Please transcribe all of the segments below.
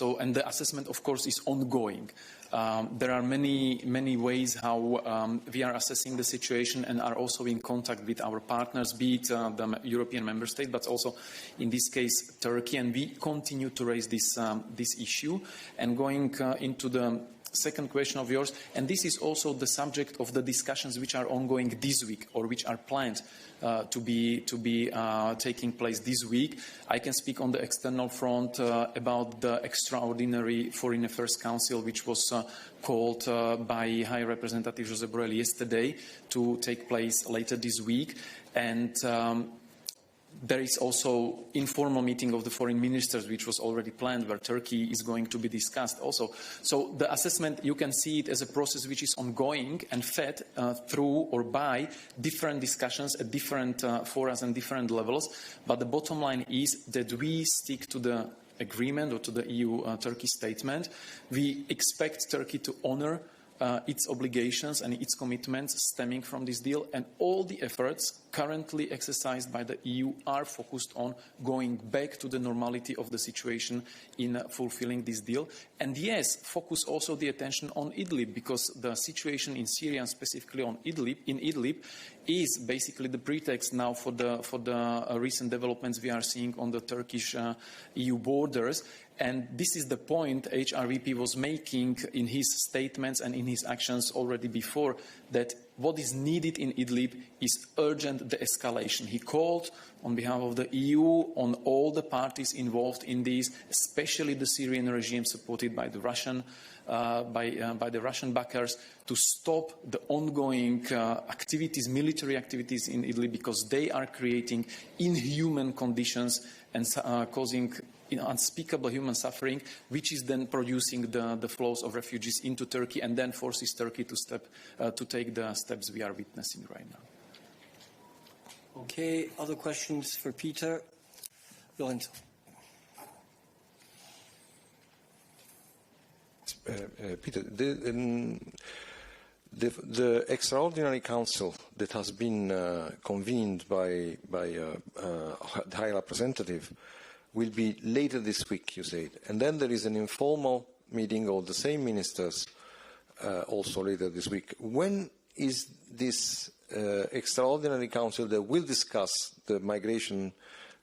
So, and the assessment, of course, is ongoing. There are many ways how we are assessing the situation and are also in contact with our partners, be it the European member state, but also in this case Turkey, and we continue to raise this issue. And going into the second question of yours, and this is also the subject of the discussions which are ongoing this week or which are planned to be taking place this week. I can speak on the external front about the extraordinary Foreign Affairs Council, which was called by High Representative Josep Borrell yesterday to take place later this week. And there is also informal meeting of the foreign ministers, which was already planned, where Turkey is going to be discussed also. So the assessment, you can see it as a process which is ongoing and fed through or by different discussions at different forums and different levels. But the bottom line is that we stick to the agreement or to the EU-Turkey statement. We expect Turkey to honor its obligations and its commitments stemming from this deal, and all the efforts currently exercised by the EU are focused on going back to the normality of the situation in fulfilling this deal. And yes, focus also the attention on Idlib, because the situation in Syria and specifically in Idlib is basically the pretext now for the recent developments we are seeing on the Turkish EU borders. And this is the point HRVP was making in his statements and in his actions already before, that what is needed in Idlib is urgent de-escalation. He called on behalf of the EU on all the parties involved in this, especially the Syrian regime supported by the Russian backers, to stop the ongoing activities, military activities in Idlib, because they are creating inhuman conditions and causing unspeakable human suffering, which is then producing the flows of refugees into Turkey and then forces Turkey to take the steps we are witnessing right now. Okay, other questions for Peter? Lorenzo. Peter, the extraordinary council that has been convened by the High Representative will be later this week, you said. And then there is an informal meeting of the same ministers also later this week. When is this extraordinary council that will discuss the migration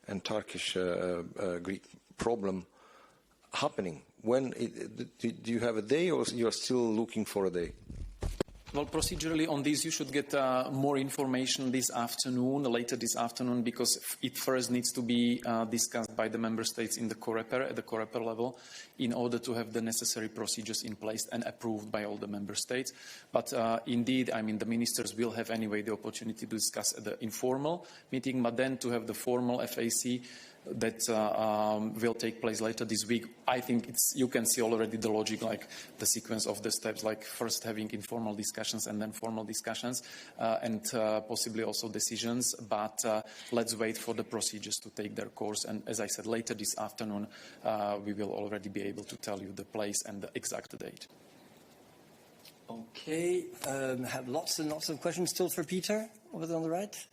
and Turkish-Greek problem happening? When do you have a day, or you are still looking for a day? Well, procedurally on this, you should get more information this afternoon, later this afternoon, because it first needs to be discussed by the member states in the COREPER, at the COREPER level, in order to have the necessary procedures in place and approved by all the member states. But indeed, I mean, the ministers will have anyway the opportunity to discuss at the informal meeting, but then to have the formal FAC that will take place later this week. I think you can see already the logic, like the sequence of the steps, like first having informal discussions and then formal discussions and possibly also decisions. But let's wait for the procedures to take their course. And as I said, later this afternoon, we will already be able to tell you the place and the exact date. Okay, have lots and lots of questions still for Peter over there on the right.